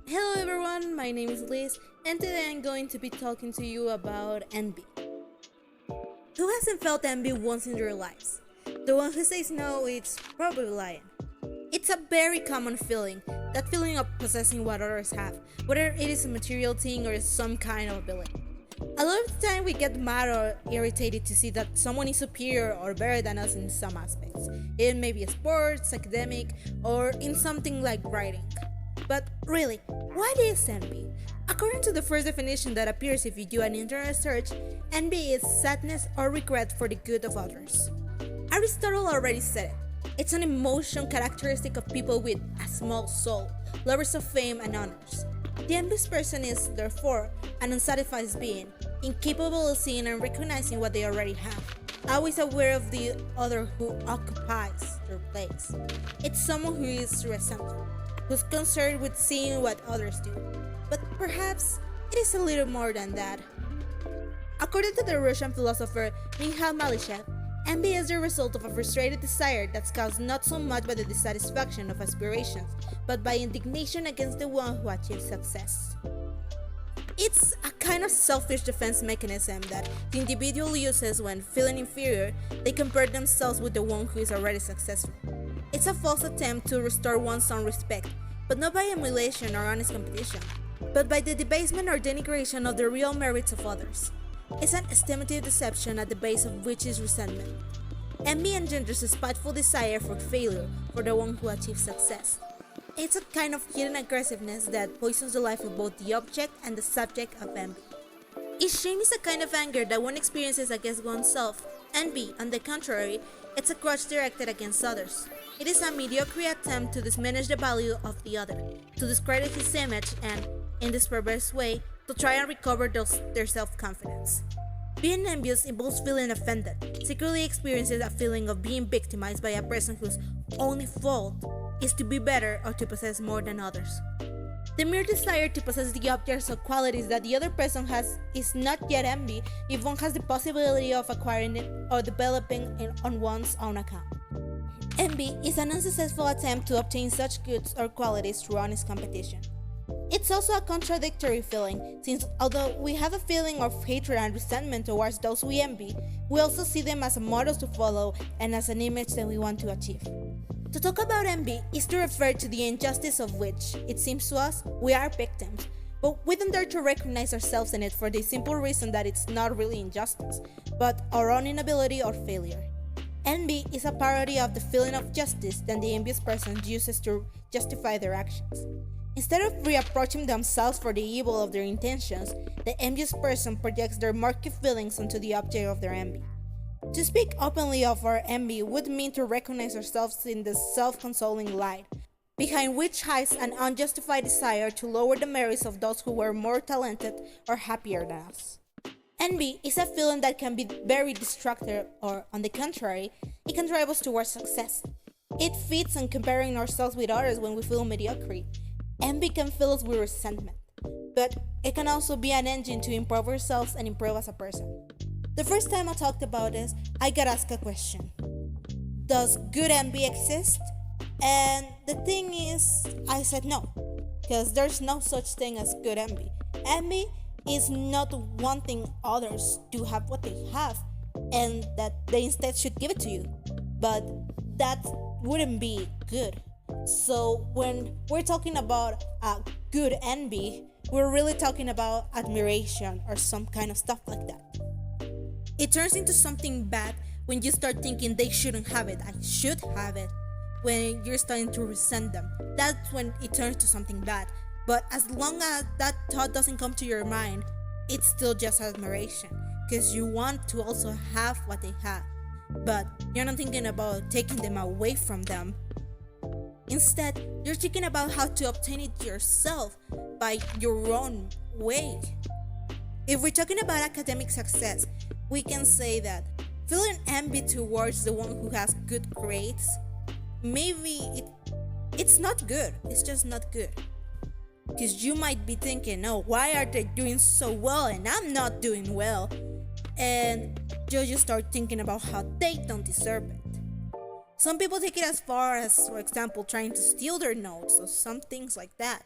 Hello everyone, my name is Liz, and today I'm going to be talking to you about envy. Who hasn't felt envy once in their lives? The one who says no, it's probably lying. It's a very common feeling, that feeling of possessing what others have, whether it is a material thing or some kind of ability. A lot of the time we get mad or irritated to see that someone is superior or better than us in some aspects. It may be sports, academic, or in something like writing. But really, what is envy? According to the first definition that appears if you do an internet search, envy is sadness or regret for the good of others. Aristotle already said it. It's an emotion characteristic of people with a small soul, lovers of fame and honors. The envious person is, therefore, an unsatisfied being, incapable of seeing and recognizing what they already have, always aware of the other who occupies their place. It's someone who is resentful, who's concerned with seeing what others do. But perhaps it is a little more than that. According to the Russian philosopher Mikhail Malyshev, envy is the result of a frustrated desire that's caused not so much by the dissatisfaction of aspirations, but by indignation against the one who achieves success. It's a kind of selfish defense mechanism that the individual uses when feeling inferior. They compare themselves with the one who is already successful. It's a false attempt to restore one's own respect, but not by emulation or honest competition, but by the debasement or denigration of the real merits of others. It's an estimative deception at the base of which is resentment. Envy engenders a spiteful desire for failure for the one who achieves success. It's a kind of hidden aggressiveness that poisons the life of both the object and the subject of envy. If shame is a kind of anger that one experiences against oneself, envy, on the contrary, it's a grudge directed against others. It is a mediocre attempt to diminish the value of the other, to discredit his image and, in this perverse way, to try and recover their self-confidence. Being envious involves feeling offended, secretly experiences a feeling of being victimized by a person whose only fault is to be better or to possess more than others. The mere desire to possess the objects or qualities that the other person has is not yet envy if one has the possibility of acquiring it or developing it on one's own account. Envy is an unsuccessful attempt to obtain such goods or qualities through honest competition. It's also a contradictory feeling, since although we have a feeling of hatred and resentment towards those we envy, we also see them as models to follow and as an image that we want to achieve. To talk about envy is to refer to the injustice of which, it seems to us, we are victims, but we don't dare to recognize ourselves in it for the simple reason that it's not really injustice, but our own inability or failure. Envy is a parody of the feeling of justice that the envious person uses to justify their actions. Instead of reproaching themselves for the evil of their intentions, the envious person projects their murky feelings onto the object of their envy. To speak openly of our envy would mean to recognize ourselves in the self-consoling light, behind which hides an unjustified desire to lower the merits of those who were more talented or happier than us. Envy is a feeling that can be very destructive, or, on the contrary, it can drive us towards success. It feeds on comparing ourselves with others when we feel mediocrity. Envy can fill us with resentment, but it can also be an engine to improve ourselves and improve as a person. The first time I talked about this, I got asked a question. Does good envy exist? And the thing is, I said no, because there's no such thing as good envy. Envy is not wanting others to have what they have and that they instead should give it to you, but that wouldn't be good. So when we're talking about a good envy, we're really talking about admiration or some kind of stuff like that. It turns into something bad when you start thinking they shouldn't have it, I should have it. When you're starting to resent them, that's when it turns to something bad. But as long as that thought doesn't come to your mind, it's still just admiration, because you want to also have what they have, but you're not thinking about taking them away from them. Instead, you're thinking about how to obtain it yourself by your own way. If we're talking about academic success, we can say that feeling envy towards the one who has good grades, maybe it's not good, it's just not good. Because you might be thinking, oh, why are they doing so well and I'm not doing well? And you just start thinking about how they don't deserve it. Some people take it as far as, for example, trying to steal their notes or some things like that.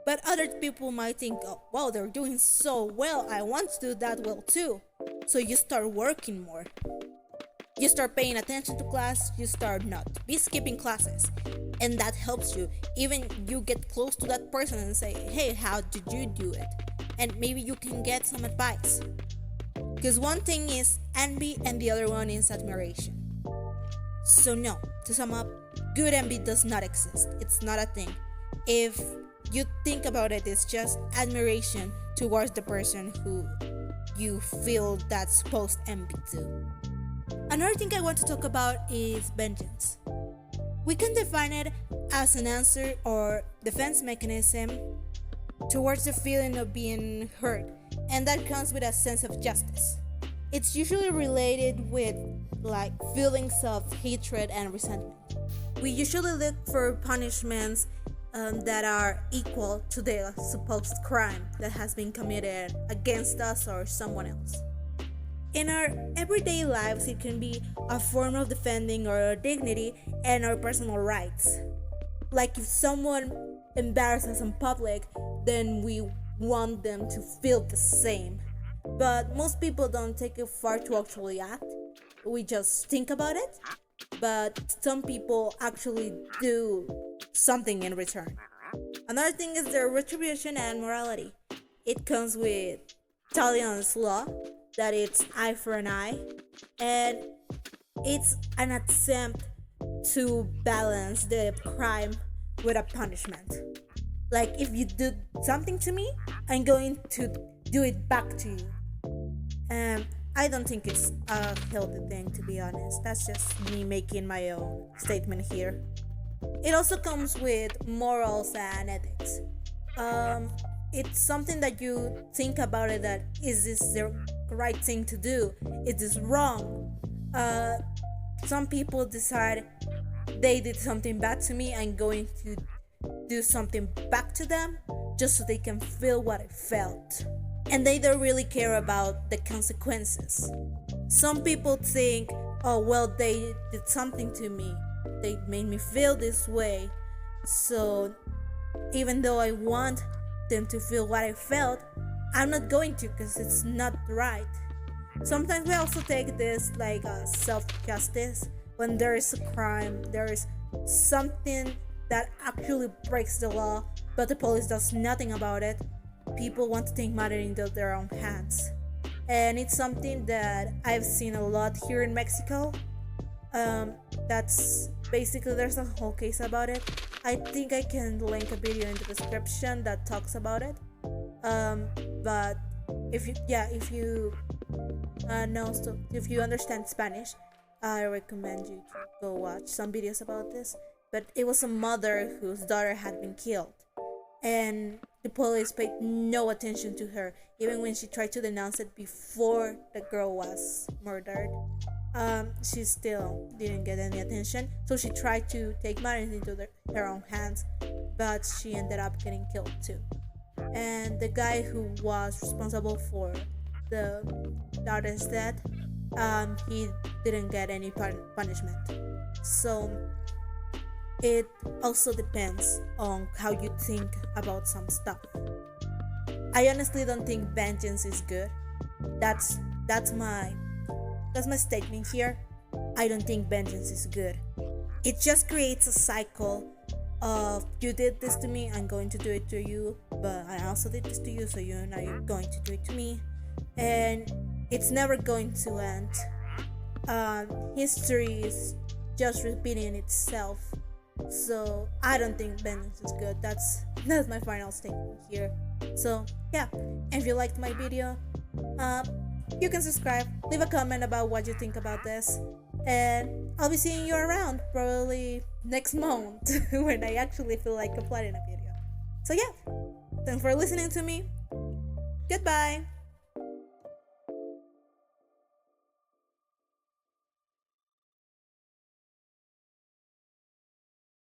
But other people might think, oh, wow, they're doing so well, I want to do that well too. So you start working more. You start paying attention to class, you start not be skipping classes. And that helps you. Even you get close to that person and say, hey, how did you do it? And maybe you can get some advice. Because one thing is envy and the other one is admiration. So no, to sum up, good envy does not exist. It's not a thing. If you think about it, it's just admiration towards the person who you feel that supposed envy to. Another thing I want to talk about is vengeance. We can define it as an answer or defense mechanism towards the feeling of being hurt, and that comes with a sense of justice. It's usually related with like feelings of hatred and resentment. We usually look for punishments that are equal to the supposed crime that has been committed against us or someone else. In our everyday lives, it can be a form of defending our dignity and our personal rights. Like if someone embarrasses us in public, then we want them to feel the same. But most people don't take it far to actually act. We just think about it. But some people actually do something in return. Another thing is their retribution and morality. It comes with Italian's law, that it's eye for an eye, and it's an attempt to balance the crime with a punishment. Like if you do something to me, I'm going to do it back to you. I don't think it's a healthy thing, to be honest. That's just me making my own statement here. It also comes with morals and ethics. It's something that you think about it, that is this the right thing to do? Is this wrong? Some people decide they did something bad to me, I'm going to do something back to them just so they can feel what I felt. And they don't really care about the consequences. Some people think, oh, well, they did something to me. They made me feel this way. So even though I want them to feel what I felt, I'm not going to, because it's not right. Sometimes we also take this like self-justice. When there is a crime, there is something that actually breaks the law, but the police does nothing about it. People want to take matters into their own hands. And it's something that I've seen a lot here in Mexico. That's basically, there's a whole case about it. I think I can link a video in the description that talks about it. But if you understand Spanish, I recommend you to go watch some videos about this. But it was a mother whose daughter had been killed, and the police paid no attention to her, even when she tried to denounce it before the girl was murdered. She still didn't get any attention, so she tried to take matters into her own hands, but she ended up getting killed too. And the guy who was responsible for the daughter's death, he didn't get any punishment. So it also depends on how you think about some stuff. I honestly don't think vengeance is good. That's my statement here. I don't think vengeance is good. It just creates a cycle of, you did this to me, I'm going to do it to you, but I also did this to you, so you now you're going to do it to me, and it's never going to end. History is just repeating itself. So I don't think vengeance is good. That's my final statement here. So yeah, if you liked my video, you can subscribe, leave a comment about what you think about this, and I'll be seeing you around probably next month when I actually feel like uploading a video. So yeah, thanks for listening to me. Goodbye.